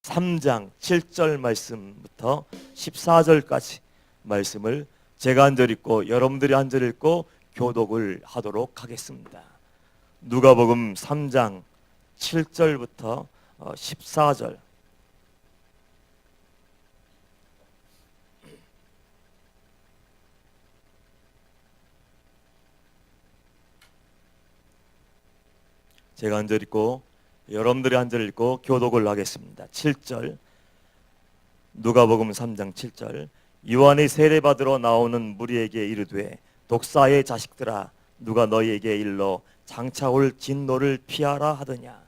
3장 7절 말씀부터 14절까지 말씀을 제가 한 절 읽고 여러분들이 한 절 읽고 교독을 하도록 하겠습니다. 누가복음 3장 7절부터 14절. 제가 한 절 읽고 여러분들이 한 절 읽고 교독을 하겠습니다. 7절. 누가복음 3장 7절. 요한이 세례받으러 나오는 무리에게 이르되 독사의 자식들아 누가 너희에게 일러 장차 올 진노를 피하라 하더냐.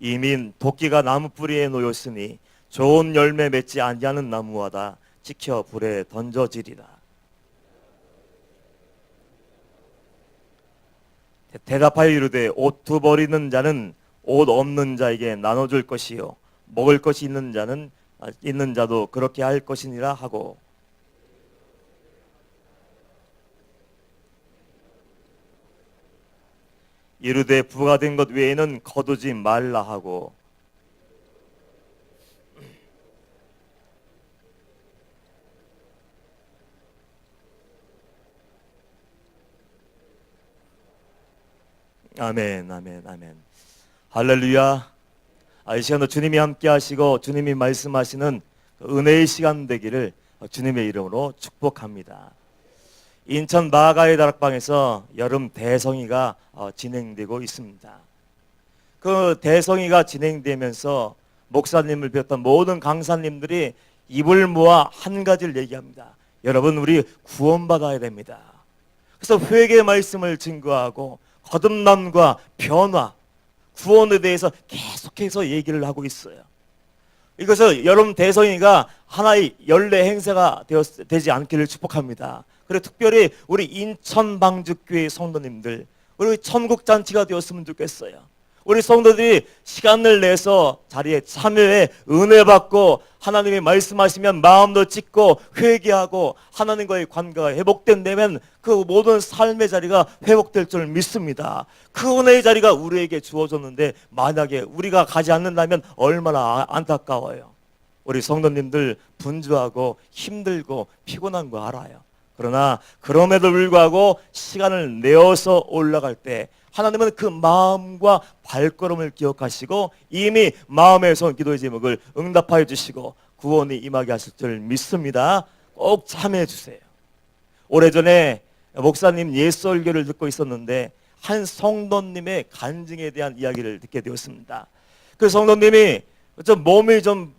이민 도끼가 나무 뿌리에 놓였으니 좋은 열매 맺지 아니하는 나무마다 찍혀 불에 던져지리라. 대답하여 이르되 옷 두 벌이는 자는 옷 없는 자에게 나눠줄 것이요 먹을 것이 있는 자도 그렇게 할 것이니라 하고, 이르되 부가된 것 외에는 거두지 말라 하고, 아멘, 아멘, 아멘. 할렐루야. 이 시간도 주님이 함께 하시고 주님이 말씀하시는 은혜의 시간 되기를 주님의 이름으로 축복합니다. 인천 마가의 다락방에서 여름 대성회가 진행되고 있습니다. 그 대성회가 진행되면서 목사님을 비롯한 모든 강사님들이 입을 모아 한 가지를 얘기합니다. 여러분, 우리 구원받아야 됩니다. 그래서 회개 말씀을 증거하고 거듭남과 변화, 구원에 대해서 계속해서 얘기를 하고 있어요. 이것을 여름 대성회가 하나의 연례 행사가 되지 않기를 축복합니다. 그리고 특별히 우리 인천 방죽교회 성도님들, 우리 천국잔치가 되었으면 좋겠어요. 우리 성도들이 시간을 내서 자리에 참여해 은혜 받고 하나님이 말씀하시면 마음도 찢고 회개하고 하나님과의 관계가 회복된다면 그 모든 삶의 자리가 회복될 줄 믿습니다. 그 은혜의 자리가 우리에게 주어졌는데 만약에 우리가 가지 않는다면 얼마나 안타까워요. 우리 성도님들 분주하고 힘들고 피곤한 거 알아요. 그러나 그럼에도 불구하고 시간을 내어서 올라갈 때 하나님은 그 마음과 발걸음을 기억하시고 이미 마음에 선 기도의 제목을 응답하여 주시고 구원이 임하게 하실 줄 믿습니다. 꼭 참여해 주세요. 오래전에 목사님 예설교를 듣고 있었는데 한 성도님의 간증에 대한 이야기를 듣게 되었습니다. 그 성도님이 몸이 좀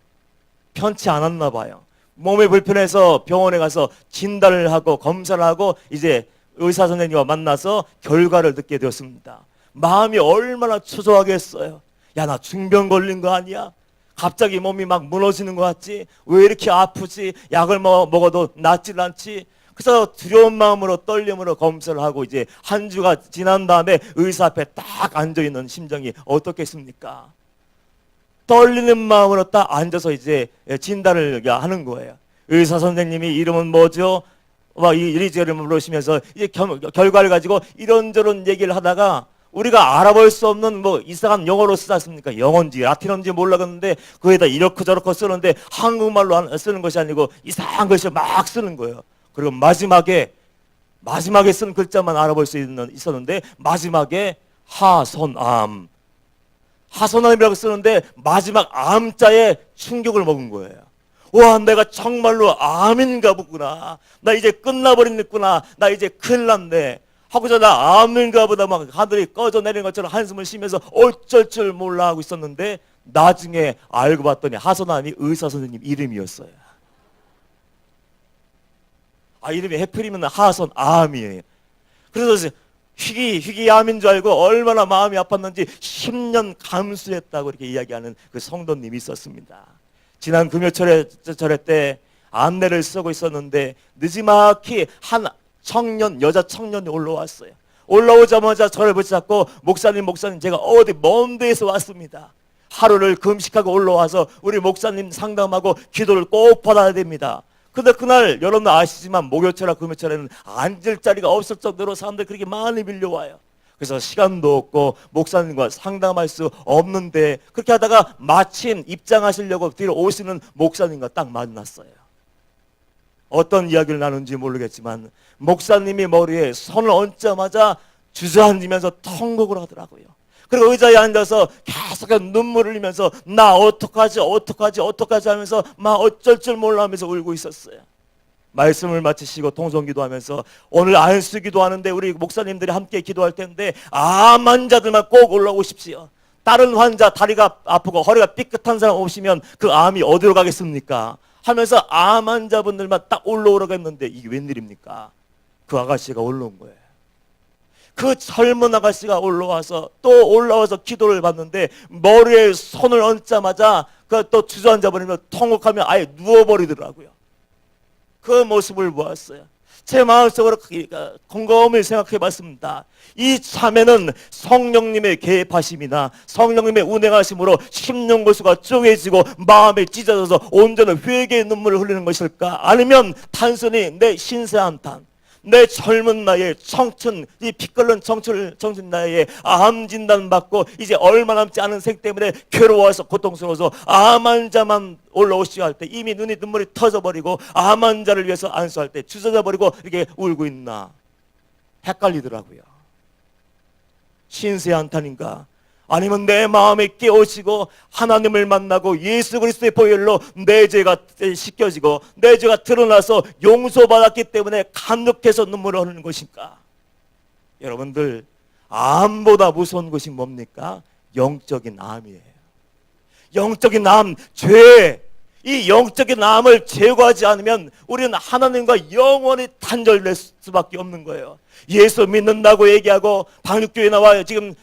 편치 않았나 봐요. 몸이 불편해서 병원에 가서 진단을 하고 검사를 하고 이제 의사 선생님과 만나서 결과를 듣게 되었습니다. 마음이 얼마나 초조하겠어요. 야, 나 중병 걸린 거 아니야? 갑자기 몸이 막 무너지는 것 같지? 왜 이렇게 아프지? 약을 먹어도 낫질 않지? 그래서 두려운 마음으로 떨림으로 검사를 하고 이제 한 주가 지난 다음에 의사 앞에 딱 앉아있는 심정이 어떻겠습니까? 떨리는 마음으로 딱 앉아서 이제 진단을 하는 거예요. 의사 선생님이 이름은 뭐죠? 막 이리저리 물으시면서 이제 결과를 가지고 이런저런 얘기를 하다가 우리가 알아볼 수 없는 뭐 이상한 영어로 쓰지 않습니까? 영어인지 라틴어인지 몰라겠는데 그에다 이렇고 저렇고 쓰는데 한국말로 쓰는 것이 아니고 이상한 것을 막 쓰는 거예요. 그리고 마지막에 쓴 글자만 알아볼 수 있었는데 마지막에 하선암이라고 쓰는데 마지막 암자에 충격을 먹은 거예요. 와, 내가 정말로 암인가 보구나. 나 이제 끝나버리겠구나. 나 이제 큰일 났네. 하고서 나 암인가 보다 막 하늘이 꺼져 내리는 것처럼 한숨을 쉬면서 어쩔 줄 몰라 하고 있었는데 나중에 알고 봤더니 하선암이 의사 선생님 이름이었어요. 이름이 해필이면 하선암이에요. 그래서 희귀암인 줄 알고 얼마나 마음이 아팠는지 10년 감수했다고 이렇게 이야기하는 그 성도님이 있었습니다. 지난 금요철에 때 안내를 쓰고 있었는데 늦지막히 한 여자 청년이 올라왔어요. 올라오자마자 저를 붙잡고 목사님 제가 어디 먼 데에서 왔습니다. 하루를 금식하고 올라와서 우리 목사님 상담하고 기도를 꼭 받아야 됩니다. 근데 그날 여러분 아시지만 목요일이나 금요일에는 앉을 자리가 없을 정도로 사람들이 그렇게 많이 밀려와요. 그래서 시간도 없고 목사님과 상담할 수 없는데 그렇게 하다가 마침 입장하시려고 뒤로 오시는 목사님과 딱 만났어요. 어떤 이야기를 나눈지 모르겠지만 목사님이 머리에 손을 얹자마자 주저앉으면서 통곡을 하더라고요. 그리고 의자에 앉아서 계속 눈물을 흘리면서 나 어떡하지 하면서 막 어쩔 줄 몰라 하면서 울고 있었어요. 말씀을 마치시고 통성기도하면서 오늘 안수 기도하는데 우리 목사님들이 함께 기도할 텐데 암 환자들만 꼭 올라오십시오. 다른 환자 다리가 아프고 허리가 삐끗한 사람 오시면 그 암이 어디로 가겠습니까? 하면서 암 환자분들만 딱 올라오라고 했는데 이게 웬일입니까? 그 아가씨가 올라온 거예요. 그 젊은 아가씨가 올라와서 또 올라와서 기도를 받는데 머리에 손을 얹자마자 그 또 주저앉아버리면 통곡하며 아예 누워버리더라고요. 그 모습을 보았어요. 제 마음속으로 곰곰이 생각해 봤습니다. 이 참에는 성령님의 개입하심이나 성령님의 운행하심으로 심령골수가 쪼개지고 마음에 찢어져서 온전한 회개의 눈물을 흘리는 것일까? 아니면 단순히 내 신세한탄, 내 젊은 나이에 청춘, 이 피 끓는 청춘 나이에 암 진단 받고 이제 얼마 남지 않은 생 때문에 괴로워서 고통스러워서 암 환자만 올라오시고 할 때 이미 눈물이 터져버리고 암 환자를 위해서 안수할 때 주저져 버리고 이렇게 울고 있나 헷갈리더라고요. 신세한탄인가? 아니면 내 마음에 깨어지고 하나님을 만나고 예수 그리스도의 보혈로 내 죄가 씻겨지고 내 죄가 드러나서 용서받았기 때문에 감격해서 눈물을 흘리는 것인가? 여러분들, 암보다 무서운 것이 뭡니까? 영적인 암이에요. 영적인 암, 죄. 이 영적인 암을 제거하지 않으면 우리는 하나님과 영원히 단절될 수밖에 없는 거예요. 예수 믿는다고 얘기하고 방육교회 나와 지금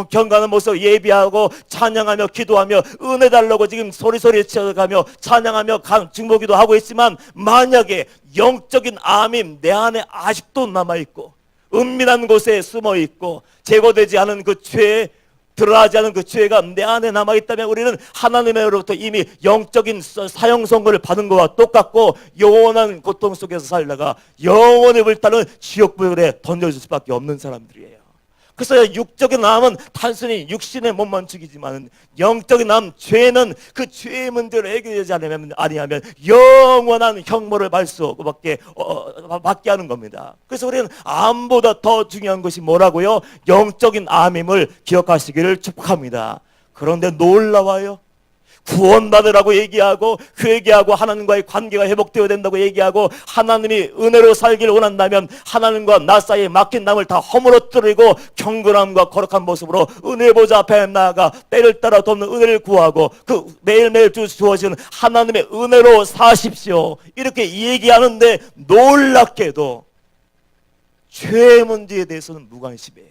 경건한 모습 예비하고 찬양하며 기도하며 은혜 달라고 지금 소리소리 쳐가며 찬양하며 중보기도 하고 있지만 만약에 영적인 암이 내 안에 아직도 남아있고 은밀한 곳에 숨어있고 제거되지 않은 그 죄, 드러나지 않은 그 죄가 내 안에 남아있다면 우리는 하나님으로부터 이미 영적인 사형 선고를 받은 것과 똑같고 영원한 고통 속에서 살다가 영원히 불타는 지옥불에 던져질 수밖에 없는 사람들이에요. 그래서 육적인 암은 단순히 육신의 몸만 죽이지만 영적인 암, 죄는 그 죄의 문제를 해결하지 아니하면 영원한 형벌을 받을 수 받게 하는 겁니다. 그래서 우리는 암보다 더 중요한 것이 뭐라고요? 영적인 암임을 기억하시기를 축복합니다. 그런데 놀라워요. 구원받으라고 얘기하고 회개하고 하나님과의 관계가 회복되어야 된다고 얘기하고 하나님이 은혜로 살기를 원한다면 하나님과 나 사이에 막힌 담을 다 허물어뜨리고 경건함과 거룩한 모습으로 은혜 보좌 앞에 나아가 때를 따라 돕는 은혜를 구하고 그 매일매일 주어지는 하나님의 은혜로 사십시오. 이렇게 얘기하는데 놀랍게도 죄의 문제에 대해서는 무관심이에요.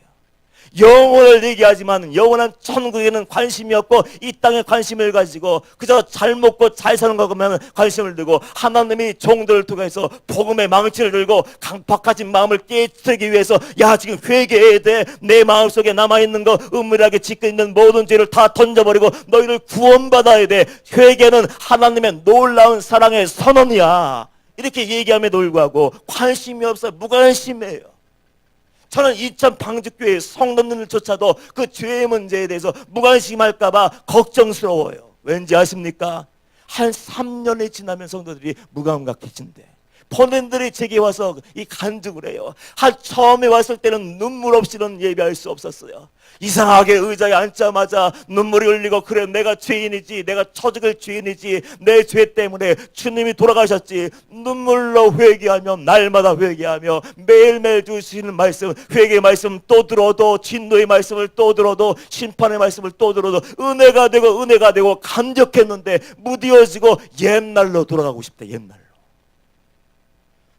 영혼을 얘기하지만 영원한 천국에는 관심이 없고 이 땅에 관심을 가지고 그저 잘 먹고 잘 사는 것만 관심을 두고 하나님이 종들을 통해서 복음의 망치를 들고 강팍해진 마음을 깨뜨리기 위해서 야 지금 회개해야 돼. 내 마음속에 남아있는 거 은밀하게 짓고 있는 모든 죄를 다 던져버리고 너희를 구원받아야 돼. 회개는 하나님의 놀라운 사랑의 선언이야. 이렇게 얘기함에도 불구하고 관심이 없어 무관심해요. 저는 이천 방주교회 성도님들조차도 그 죄의 문제에 대해서 무관심할까봐 걱정스러워요. 왠지 아십니까? 한 3년이 지나면 성도들이 무감각해진대. 본인들이 제게 와서 이 간증을 해요. 처음에 왔을 때는 눈물 없이는 예배할 수 없었어요. 이상하게 의자에 앉자마자 눈물이 흘리고 그래 내가 죄인이지, 내가 처직을 죄인이지, 내 죄 때문에 주님이 돌아가셨지. 눈물로 회개하며 날마다 회개하며 매일매일 주시는 말씀, 회개의 말씀 또 들어도 진노의 말씀을 또 들어도 심판의 말씀을 또 들어도 은혜가 되고 감격했는데 무디어지고 옛날로 돌아가고 싶다. 옛날로.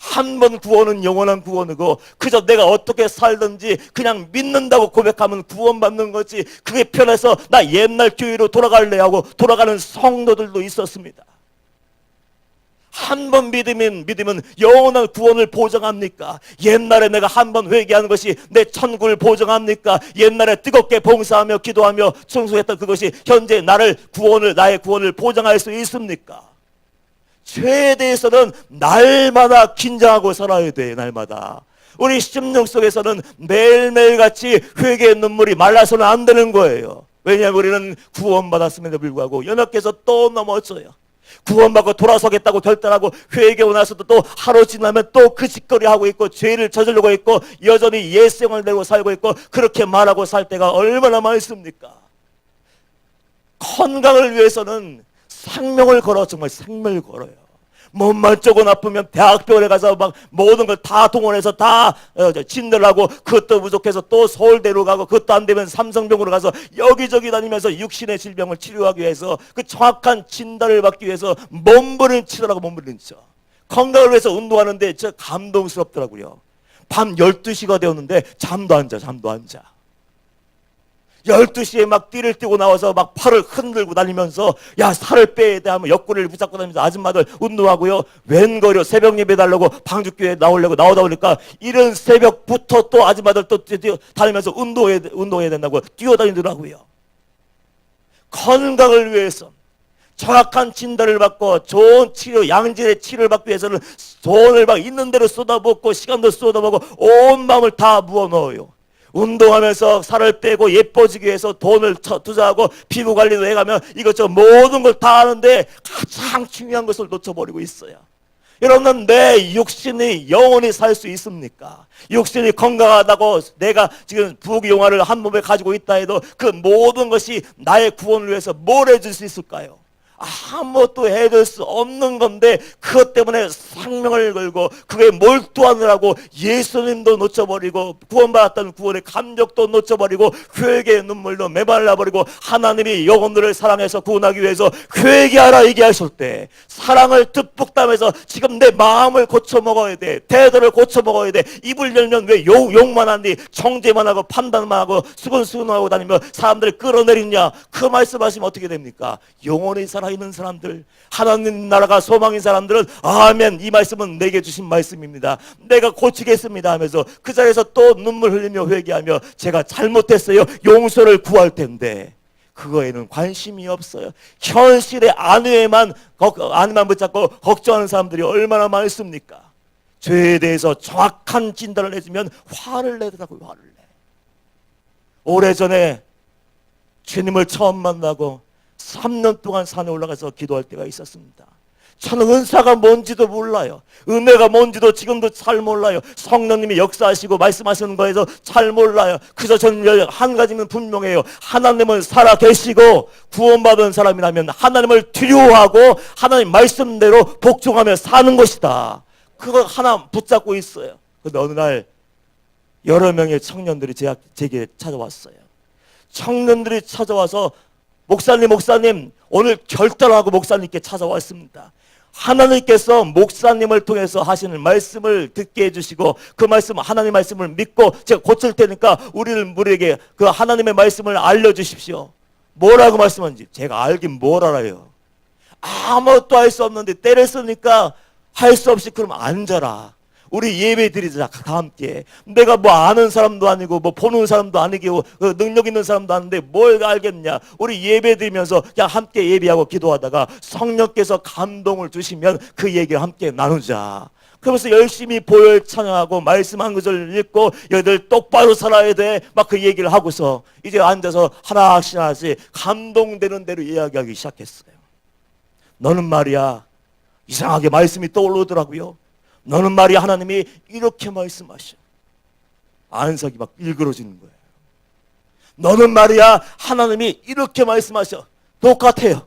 한 번 구원은 영원한 구원이고 그저 내가 어떻게 살든지 그냥 믿는다고 고백하면 구원받는 거지 그게 편해서 나 옛날 교회로 돌아갈래 하고 돌아가는 성도들도 있었습니다. 한 번 믿으면 영원한 구원을 보장합니까? 옛날에 내가 한 번 회개하는 것이 내 천국을 보장합니까? 옛날에 뜨겁게 봉사하며 기도하며 충성했던 그것이 현재 나의 구원을 보장할 수 있습니까? 죄에 대해서는 날마다 긴장하고 살아야 돼. 날마다. 우리 심령 속에서는 매일매일같이 회개의 눈물이 말라서는 안 되는 거예요. 왜냐하면 우리는 구원받았음에도 불구하고 연약해서 또 넘어져요. 구원받고 돌아서겠다고 결단하고 회개하고 나서도 또 하루 지나면 또 그 짓거리 하고 있고 죄를 저지르고 있고 여전히 옛생활을 내고 살고 있고 그렇게 말하고 살 때가 얼마나 많습니까? 건강을 위해서는 생명을 걸어, 정말 생명을 걸어요. 몸만 조금 아프면 대학병원에 가서 막 모든 걸 다 동원해서 다 진단을 하고, 그것도 부족해서 또 서울대로 가고, 그것도 안 되면 삼성병원으로 가서 여기저기 다니면서 육신의 질병을 치료하기 위해서, 그 정확한 진단을 받기 위해서 몸부림치더라고. 몸부림쳐. 건강을 위해서 운동하는데 저 감동스럽더라고요. 밤 12시가 되었는데 잠도 안 자. 12시에 막 띠를 띠고 나와서 막 팔을 흔들고 다니면서 야, 살을 빼야 돼 하면 옆구리를 붙잡고 다니면서 아줌마들 운동하고요. 웬거려 새벽 예배 달라고 방주교회 나오려고 나오다 보니까 이런 새벽부터 또 아줌마들 또 다니면서 운동해야 된다고 뛰어다니더라고요. 건강을 위해서 정확한 진단을 받고 좋은 치료, 양질의 치료를 받기 위해서는 돈을 막 있는 대로 쏟아붓고 시간도 쏟아붓고 온 마음을 다 부어넣어요. 운동하면서 살을 빼고 예뻐지기 위해서 돈을 투자하고 피부 관리도 해가면 이것저것 모든 걸 다 하는데 가장 중요한 것을 놓쳐버리고 있어요. 여러분, 내 육신이 영원히 살 수 있습니까? 육신이 건강하다고 내가 지금 부귀영화를 한 몸에 가지고 있다 해도 그 모든 것이 나의 구원을 위해서 뭘 해줄 수 있을까요? 아무것도 해줄 수 없는 건데 그것 때문에 생명을 걸고 그게 몰두하느라고 예수님도 놓쳐버리고 구원받았다는 구원의 감격도 놓쳐버리고 회개의 눈물도 메말라버리고, 하나님이 영혼들을 사랑해서 구원하기 위해서 회개하라 얘기하실 때 사랑을 듬뿍 담아서 지금 내 마음을 고쳐먹어야 돼. 태도를 고쳐먹어야 돼. 입을 열면 왜 욕만 하니, 정죄만 하고 판단만 하고 수근수근하고 다니며 사람들을 끌어내리냐. 그 말씀하시면 어떻게 됩니까? 영혼이 살아있는 사람들, 하나님 나라가 소망인 사람들은 아멘, 이 말씀은 내게 주신 말씀입니다, 내가 고치겠습니다 하면서 그 자리에서 또 눈물 흘리며 회개하며 제가 잘못했어요, 용서를 구할 텐데 그거에는 관심이 없어요. 현실의 안위에만 붙잡고 걱정하는 사람들이 얼마나 많습니까? 죄에 대해서 정확한 진단을 해주면 화를 내더라고요. 화를 내. 오래전에 주님을 처음 만나고 3년 동안 산에 올라가서 기도할 때가 있었습니다. 저는 은사가 뭔지도 몰라요. 은혜가 뭔지도 지금도 잘 몰라요. 성령님이 역사하시고 말씀하시는 거에서 잘 몰라요. 그래서 저는 한 가지는 분명해요. 하나님은 살아계시고 구원받은 사람이라면 하나님을 두려워하고 하나님 말씀대로 복종하며 사는 것이다. 그거 하나 붙잡고 있어요. 그런데 어느 날 여러 명의 청년들이 제게 찾아왔어요. 청년들이 찾아와서 목사님 오늘 결단하고 목사님께 찾아왔습니다. 하나님께서 목사님을 통해서 하시는 말씀을 듣게 해주시고 그 말씀, 하나님 말씀을 믿고 제가 고칠 테니까 우리에게 그 하나님의 말씀을 알려주십시오. 뭐라고 말씀하는지 제가 알긴 뭘 알아요. 아무것도 할 수 없는데 때를 쓰니까 할 수 없이 그럼 앉아라. 우리 예배 드리자 다 함께. 내가 뭐 아는 사람도 아니고 뭐 보는 사람도 아니고 능력 있는 사람도 아닌데 뭘 알겠냐. 우리 예배 드리면서 그냥 함께 예배하고 기도하다가 성령께서 감동을 주시면 그 얘기를 함께 나누자. 그러면서 열심히 보혈 찬양하고 말씀 한 구절 읽고 여들 똑바로 살아야 돼 막 그 얘기를 하고서 이제 앉아서 하나씩 감동되는 대로 이야기하기 시작했어요. 너는 말이야, 이상하게 말씀이 떠오르더라고요. 너는 말이야, 하나님이 이렇게 말씀하셔. 안석이 막 일그러지는 거예요. 너는 말이야, 하나님이 이렇게 말씀하셔. 똑같아요.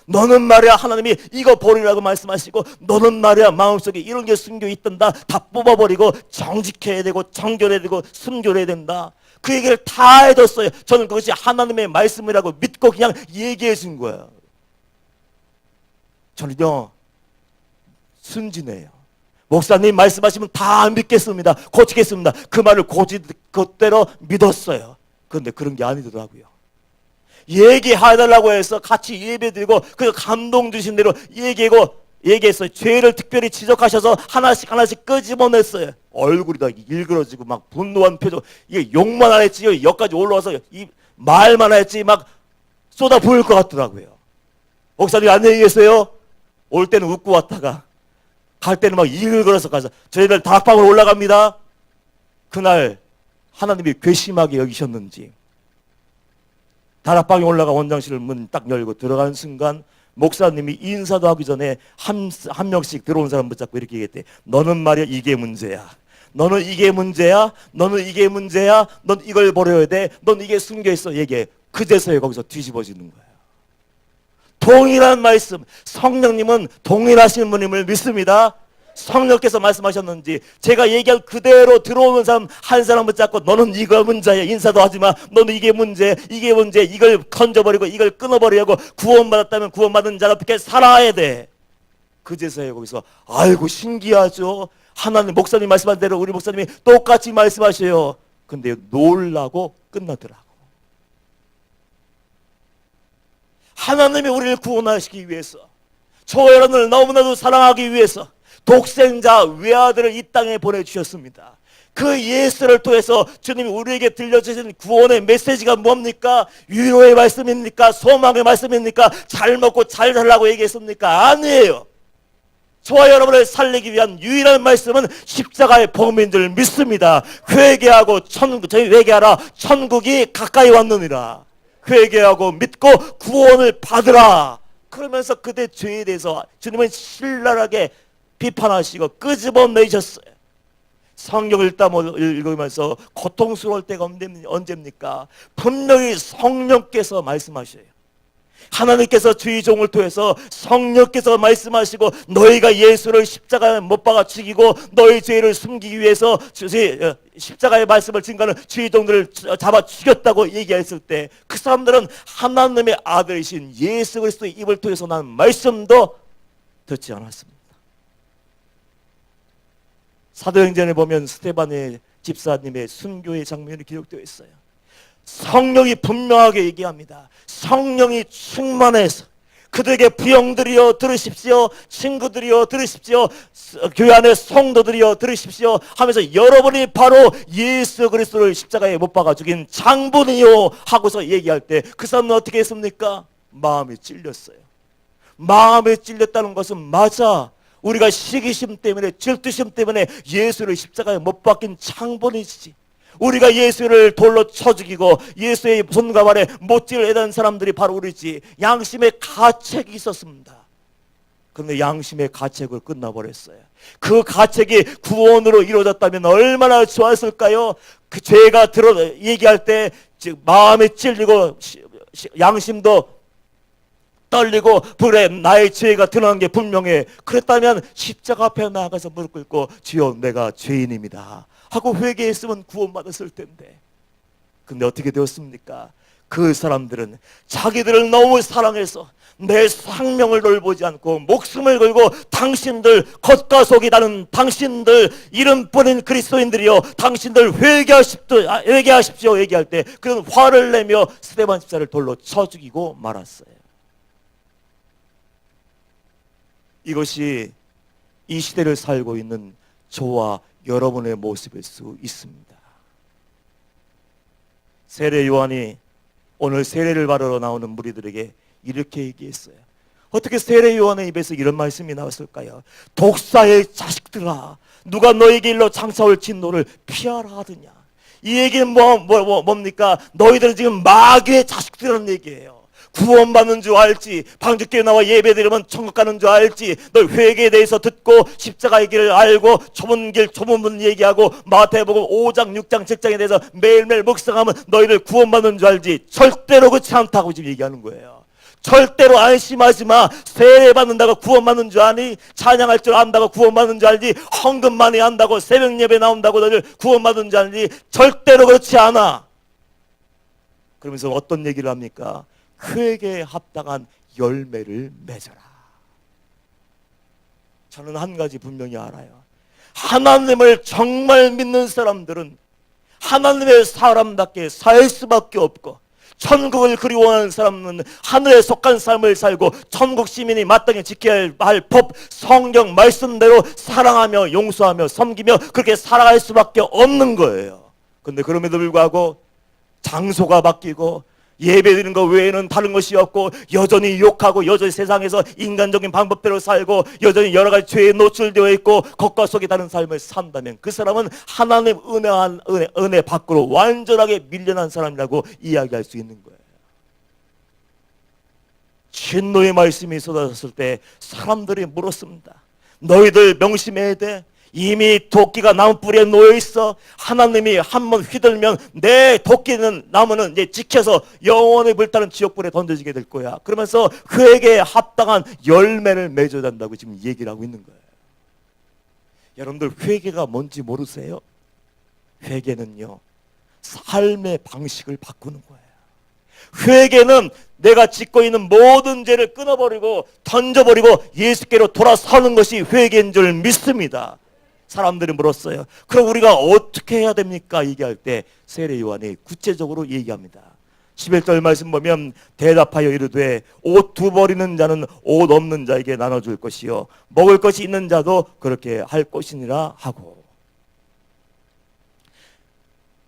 너는 말이야, 하나님이 이거 버리라고 말씀하시고, 너는 말이야, 마음속에 이런 게 숨겨 있던다. 다 뽑아버리고 정직해야 되고 정결해야 되고 순결해야 된다. 그 얘기를 다 해줬어요. 저는 그것이 하나님의 말씀이라고 믿고 그냥 얘기해 준 거예요. 저는요, 순진해요. 목사님 말씀하시면 다 믿겠습니다. 고치겠습니다. 그 말을 그대로 믿었어요. 그런데 그런 게 아니더라고요. 얘기해달라고 해서 같이 예배드리고 그 감동 주신 대로 얘기했어요. 죄를 특별히 지적하셔서 하나씩 끄집어냈어요. 얼굴이 다 일그러지고 막 분노한 표정. 이게 욕만 안 했지 여기까지 올라와서 이 말만 했지 막 쏟아 부을 것 같더라고요. 목사님 안녕히 계세요. 올 때는 웃고 왔다가 갈 때는 막 이글 걸어서 가서 저희들 다락방으로 올라갑니다. 그날 하나님이 괘씸하게 여기셨는지 다락방에 올라가 원장실 문 딱 열고 들어가는 순간 목사님이 인사도 하기 전에 한 명씩 들어온 사람 붙잡고 이렇게 얘기했대. 너는 말이야 이게 문제야. 너는 이게 문제야. 너는 이게 문제야. 넌 이걸 버려야 돼. 넌 이게 숨겨있어. 얘기해. 그제서야 거기서 뒤집어지는 거야. 동일한 말씀. 성령님은 동일하신 분임을 믿습니다. 성령께서 말씀하셨는지 제가 얘기한 그대로 들어오는 사람 한 사람 붙잡고 너는 이거 문제야. 인사도 하지마. 너는 이게 문제. 이게 문제. 이걸 건져버리고 이걸 끊어버리고 구원받았다면 구원받은 자가 어떻게 살아야 돼. 그제서야 거기서 아이고 신기하죠. 하나님 목사님 말씀한 대로 우리 목사님이 똑같이 말씀하셔요. 근데 놀라고 끝나더라고. 하나님이 우리를 구원하시기 위해서 저와 여러분을 너무나도 사랑하기 위해서 독생자 외아들을 이 땅에 보내주셨습니다. 그 예수를 통해서 주님이 우리에게 들려주신 구원의 메시지가 뭡니까? 위로의 말씀입니까? 소망의 말씀입니까? 잘 먹고 잘 살라고 얘기했습니까? 아니에요. 저와 여러분을 살리기 위한 유일한 말씀은 십자가의 복음인 줄 믿습니다. 회개하고 저희 회개하라. 천국이 가까이 왔느니라. 회개하고 믿고 구원을 받으라. 그러면서 그대 죄에 대해서 주님은 신랄하게 비판하시고 끄집어내셨어요. 성경 읽으면서 고통스러울 때가 언제입니까? 분명히 성령께서 말씀하셔요. 하나님께서 주의 종을 통해서 성령께서 말씀하시고 너희가 예수를 십자가에 못 박아 죽이고 너희 죄를 숨기기 위해서 십자가의 말씀을 증거하는 주의 종들을 잡아 죽였다고 얘기했을 때 그 사람들은 하나님의 아들이신 예수 그리스도의 입을 통해서 난 말씀도 듣지 않았습니다. 사도행전에 보면 스데반의 집사님의 순교의 장면이 기록되어 있어요. 성령이 분명하게 얘기합니다. 성령이 충만해서 그들에게 부형들이여 들으십시오. 친구들이여 들으십시오. 교회 안의 성도들이여 들으십시오 하면서 여러분이 바로 예수 그리스도를 십자가에 못 박아 죽인 장본이요 하고서 얘기할 때 그 사람은 어떻게 했습니까? 마음이 찔렸어요. 마음이 찔렸다는 것은 맞아. 우리가 시기심 때문에 질투심 때문에 예수를 십자가에 못 박힌 장본이지. 우리가 예수를 돌로 쳐 죽이고 예수의 손과 발에 못질을 해던 사람들이 바로 우리지. 양심의 가책이 있었습니다. 그런데 양심의 가책을 끝나버렸어요. 그 가책이 구원으로 이루어졌다면 얼마나 좋았을까요? 그 죄가 얘기할 때 마음이 찔리고 양심도 떨리고 그래 나의 죄가 드러난 게 분명해. 그랬다면 십자가 앞에 나가서 무릎 꿇고 주여 내가 죄인입니다 하고 회개했으면 구원받았을 텐데. 근데 어떻게 되었습니까? 그 사람들은 자기들을 너무 사랑해서 내 생명을 돌보지 않고 목숨을 걸고 당신들 겉과 속이 다른 당신들 이름뿐인 그리스도인들이여 당신들 회개하십시오 얘기할 때 그는 화를 내며 스데반 집사를 돌로 쳐 죽이고 말았어요. 이것이 이 시대를 살고 있는 저와 여러분의 모습일 수 있습니다. 세례 요한이 오늘 세례를 받으러 나오는 무리들에게 이렇게 얘기했어요. 어떻게 세례 요한의 입에서 이런 말씀이 나왔을까요? 독사의 자식들아, 누가 너에게 일러 장사올 진노를 피하라 하더냐. 이 얘기는 뭡니까? 너희들은 지금 마귀의 자식들이라는 얘기예요. 구원받는 줄 알지, 방주교회 나와 예배드리면 천국 가는 줄 알지, 너 회개에 대해서 듣고 십자가의 길을 알고 좁은 길 좁은 문 얘기하고 마태복음 5장 6장 7장에 대해서 매일매일 묵상하면 너희들 구원받는 줄 알지. 절대로 그렇지 않다고 지금 얘기하는 거예요. 절대로 안심하지 마. 세례 받는다고 구원받는 줄 아니? 찬양할 줄 안다고 구원받는 줄 알지? 헌금 많이 한다고 새벽 예배 나온다고 너희들 구원받는 줄 알지? 절대로 그렇지 않아. 그러면서 어떤 얘기를 합니까? 회개에 합당한 열매를 맺어라. 저는 한 가지 분명히 알아요. 하나님을 정말 믿는 사람들은 하나님의 사람답게 살 수밖에 없고, 천국을 그리워하는 사람은 하늘에 속한 삶을 살고 천국 시민이 마땅히 지켜야 할 법, 성경 말씀대로 사랑하며 용서하며 섬기며 그렇게 살아갈 수밖에 없는 거예요. 그런데 그럼에도 불구하고 장소가 바뀌고 예배드리는 것 외에는 다른 것이 없고 여전히 욕하고 여전히 세상에서 인간적인 방법대로 살고 여전히 여러 가지 죄에 노출되어 있고 겉과 속이 다른 삶을 산다면 그 사람은 하나님 은혜 밖으로 완전하게 밀려난 사람이라고 이야기할 수 있는 거예요. 진노의 말씀이 쏟아졌을 때 사람들이 물었습니다. 너희들 명심해야 돼. 이미 도끼가 나무뿌리에 놓여있어. 하나님이 한번 휘둘면 내 도끼는 나무는 이제 지켜서 영원히 불타는 지옥불에 던져지게 될 거야. 그러면서 회개에 합당한 열매를 맺어야 된다고 지금 얘기를 하고 있는 거예요. 여러분들 회개가 뭔지 모르세요? 회개는요, 삶의 방식을 바꾸는 거예요. 회개는 내가 짓고 있는 모든 죄를 끊어버리고 던져버리고 예수께로 돌아서는 것이 회개인 줄 믿습니다. 사람들이 물었어요. 그럼 우리가 어떻게 해야 됩니까? 얘기할 때 세례 요한이 구체적으로 얘기합니다. 11절 말씀 보면 대답하여 이르되 옷 두 벌이는 자는 옷 없는 자에게 나눠줄 것이요 먹을 것이 있는 자도 그렇게 할 것이니라 하고,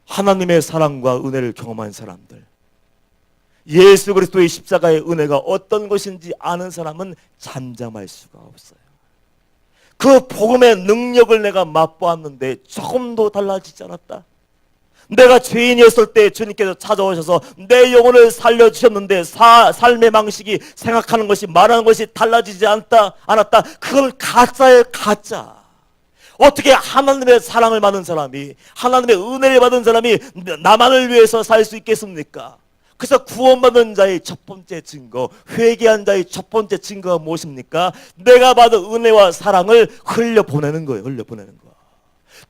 하나님의 사랑과 은혜를 경험한 사람들, 예수 그리스도의 십자가의 은혜가 어떤 것인지 아는 사람은 잠잠할 수가 없어요. 그 복음의 능력을 내가 맛보았는데 조금도 달라지지 않았다. 내가 죄인이었을 때 주님께서 찾아오셔서 내 영혼을 살려주셨는데 삶의 방식이, 생각하는 것이, 말하는 것이 달라지지 않았다. 그건 가짜예요, 가짜. 어떻게 하나님의 사랑을 받은 사람이, 하나님의 은혜를 받은 사람이 나만을 위해서 살 수 있겠습니까? 그래서 구원받은 자의 첫 번째 증거, 회개한 자의 첫 번째 증거가 무엇입니까? 내가 받은 은혜와 사랑을 흘려보내는 거예요. 흘려보내는 거.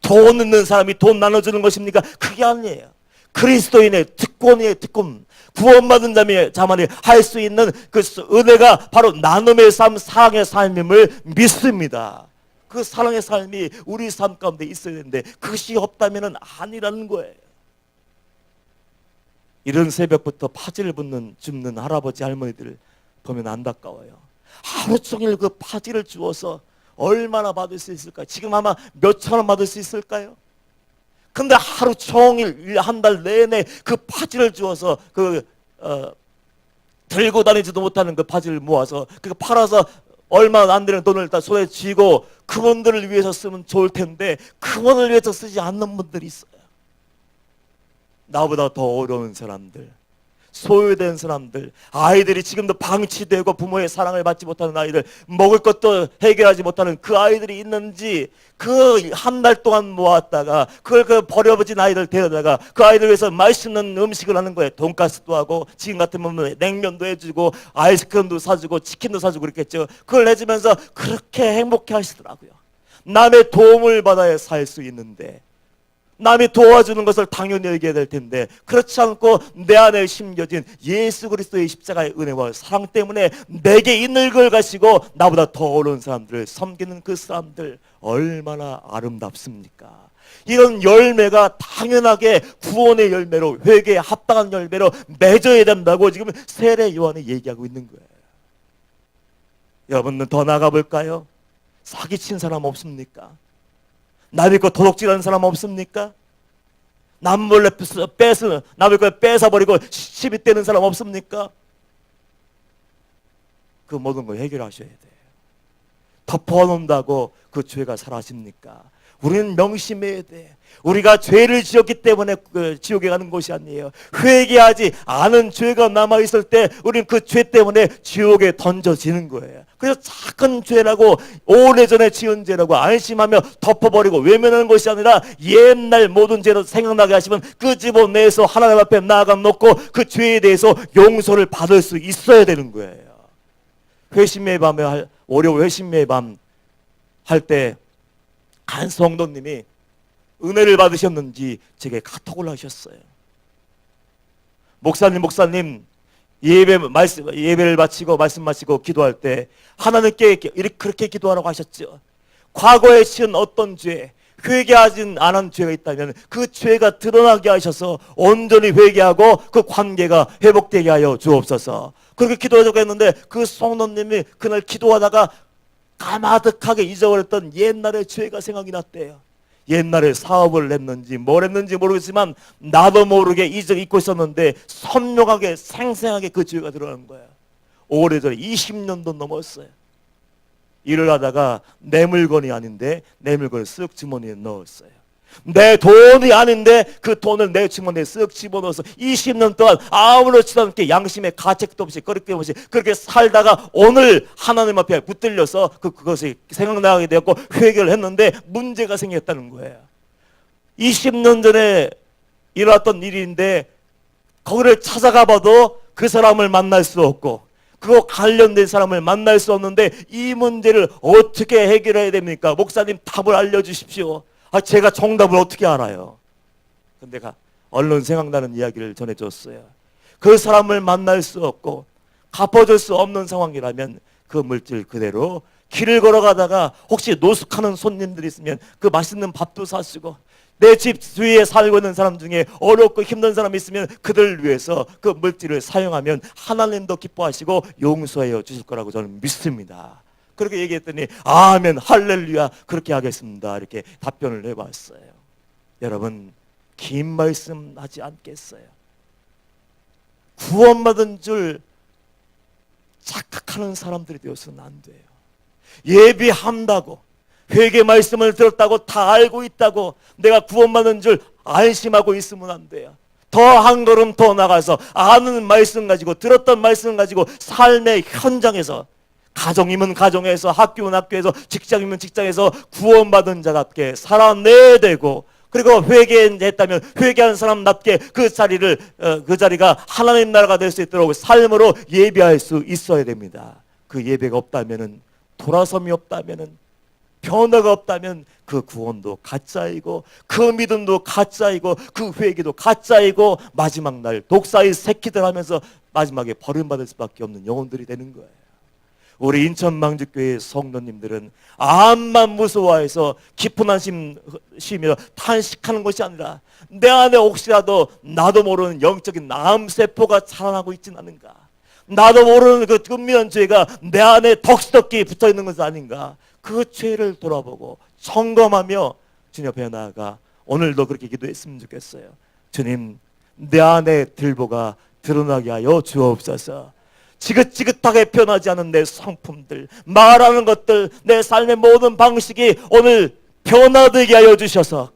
돈 있는 사람이 돈 나눠주는 것입니까? 그게 아니에요. 그리스도인의 특권이에요. 특권. 구원받은 자만이 할 수 있는 그 은혜가 바로 나눔의 삶, 사랑의 삶임을 믿습니다. 그 사랑의 삶이 우리 삶 가운데 있어야 되는데 그것이 없다면 아니라는 거예요. 이런 새벽부터 파지를 줍는 할아버지 할머니들을 보면 안타까워요. 하루 종일 그 파지를 주어서 얼마나 받을 수 있을까요? 지금 아마 몇천 원 받을 수 있을까요? 근데 하루 종일 한 달 내내 그 파지를 주어서 들고 다니지도 못하는 그 파지를 모아서 그거 팔아서 얼마 안 되는 돈을 다 손에 쥐고 그분들을 위해서 쓰면 좋을 텐데 그분을 위해서 쓰지 않는 분들이 있어요. 나보다 더 어려운 사람들, 소외된 사람들, 아이들이 지금도 방치되고 부모의 사랑을 받지 못하는 아이들, 먹을 것도 해결하지 못하는 그 아이들이 있는지 그 한 달 동안 모았다가 그걸 버려진 아이들 데려다가 그 아이들 위해서 맛있는 음식을 하는 거예요. 돈가스도 하고 지금 같으면 냉면도 해주고 아이스크림도 사주고 치킨도 사주고 그랬겠죠. 그걸 해주면서 그렇게 행복해 하시더라고요. 남의 도움을 받아야 살 수 있는데, 남이 도와주는 것을 당연히 얘기해야 될 텐데 그렇지 않고 내 안에 심겨진 예수 그리스도의 십자가의 은혜와 사랑 때문에 내게 있는 걸 가지고 나보다 더 어려운 사람들을 섬기는 그 사람들 얼마나 아름답습니까? 이런 열매가 당연하게 구원의 열매로, 회개에 합당한 열매로 맺어야 된다고 지금 세례 요한이 얘기하고 있는 거예요. 여러분은 더 나가 볼까요? 사기친 사람 없습니까? 남 믿고 도둑질하는 사람 없습니까? 남 몰래 남의 걸 뺏어버리고 시비 떼는 사람 없습니까? 그 모든 걸 해결하셔야 돼요. 덮어놓는다고 그 죄가 사라집니까? 우리는 명심해야 돼. 우리가 죄를 지었기 때문에 지옥에 가는 것이 아니에요. 회개하지 않은 죄가 남아있을 때 우리는 그 죄 때문에 지옥에 던져지는 거예요. 그래서 작은 죄라고, 오래전에 지은 죄라고 안심하며 덮어버리고 외면하는 것이 아니라 옛날 모든 죄로 생각나게 하시면 그 집어내서 하나님 앞에 나아가 놓고 그 죄에 대해서 용서를 받을 수 있어야 되는 거예요. 회심의 밤에, 월요 회심의 밤 할 때 한 성도님이 은혜를 받으셨는지 제게 카톡을 하셨어요. 목사님 예배를 마치고 말씀 마치고 기도할 때 하나님께 그렇게 기도하라고 하셨죠. 과거에 지은 어떤 죄, 회개하지 않은 죄가 있다면 그 죄가 드러나게 하셔서 온전히 회개하고 그 관계가 회복되게 하여 주옵소서. 그렇게 기도하자고 했는데 그 성도님이 그날 기도하다가 까마득하게 잊어버렸던 옛날의 죄가 생각이 났대요. 옛날에 사업을 했는지 뭘 했는지 모르겠지만 나도 모르게 잊고 있었는데 선명하게 생생하게 그 죄가 드러나는 거야. 오래전에 20년도 넘었어요. 일을 하다가 내 물건이 아닌데 내 물건을 쓱 주머니에 넣었어요. 내 돈이 아닌데 그 돈을 내 주머니에 쓱 집어넣어서 20년 동안 아무렇지도 않게 양심의 가책도 없이 거리낌 없이 그렇게 살다가 오늘 하나님 앞에 붙들려서 그것이 생각나게 되었고 회개를 했는데 문제가 생겼다는 거예요. 20년 전에 일어났던 일인데 거기를 찾아가 봐도 그 사람을 만날 수 없고 그거 관련된 사람을 만날 수 없는데 이 문제를 어떻게 해결해야 됩니까? 목사님 답을 알려주십시오. 제가 정답을 어떻게 알아요? 근데 얼른 생각나는 이야기를 전해줬어요. 그 사람을 만날 수 없고 갚아줄 수 없는 상황이라면 그 물질 그대로 길을 걸어가다가 혹시 노숙하는 손님들이 있으면 그 맛있는 밥도 사주고 내 집 주위에 살고 있는 사람 중에 어렵고 힘든 사람이 있으면 그들을 위해서 그 물질을 사용하면 하나님도 기뻐하시고 용서해 주실 거라고 저는 믿습니다. 그렇게 얘기했더니 아멘 할렐루야 그렇게 하겠습니다 이렇게 답변을 해봤어요. 여러분 긴 말씀 하지 않겠어요? 구원받은 줄 착각하는 사람들이 되어서는 안 돼요. 예비한다고 회개 말씀을 들었다고 다 알고 있다고 내가 구원받은 줄 안심하고 있으면 안 돼요. 더 한 걸음 더 나가서 아는 말씀 가지고 들었던 말씀 가지고 삶의 현장에서 가정이면 가정에서 학교면 학교에서 직장이면 직장에서 구원받은 자답게 살아내야 되고 그리고 회개했다면 회개한 사람답게 그 자리가 하나님 나라가 될 수 있도록 삶으로 예배할 수 있어야 됩니다. 그 예배가 없다면은 돌아섬이 없다면은 변화가 없다면 그 구원도 가짜이고 그 믿음도 가짜이고 그 회개도 가짜이고 마지막 날 독사의 새끼들 하면서 마지막에 버림받을 수밖에 없는 영혼들이 되는 거예요. 우리 인천망주교회 성도님들은 암만 무서워해서 깊은 한심 쉬며 탄식하는 것이 아니라 내 안에 혹시라도 나도 모르는 영적인 암세포가 자라나고 있진 않은가, 나도 모르는 그 은밀한 죄가 내 안에 덕지덕지 붙어있는 것은 아닌가, 그 죄를 돌아보고 점검하며 주님 앞에 나아가 오늘도 그렇게 기도했으면 좋겠어요. 주님, 내 안에 들보가 드러나게 하여 주옵소서. 지긋지긋하게 변하지 않은 내 성품들, 말하는 것들, 내 삶의 모든 방식이 오늘 변화되게 하여 주셔서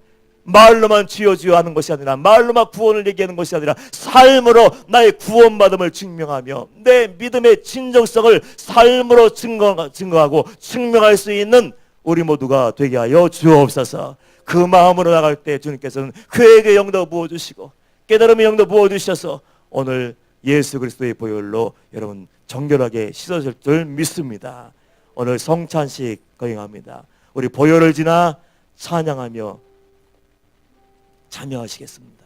말로만 주여 주여 하는 것이 아니라, 말로만 구원을 얘기하는 것이 아니라 삶으로 나의 구원받음을 증명하며 내 믿음의 진정성을 삶으로 증거하고 증명할 수 있는 우리 모두가 되게 하여 주옵소서. 그 마음으로 나갈 때 주님께서는 회개의 영도 부어주시고 깨달음의 영도 부어주셔서 오늘 예수 그리스도의 보혈로 여러분 정결하게 씻어질 줄 믿습니다. 오늘 성찬식 거행합니다. 우리 보혈을 지나 찬양하며 참여하시겠습니다.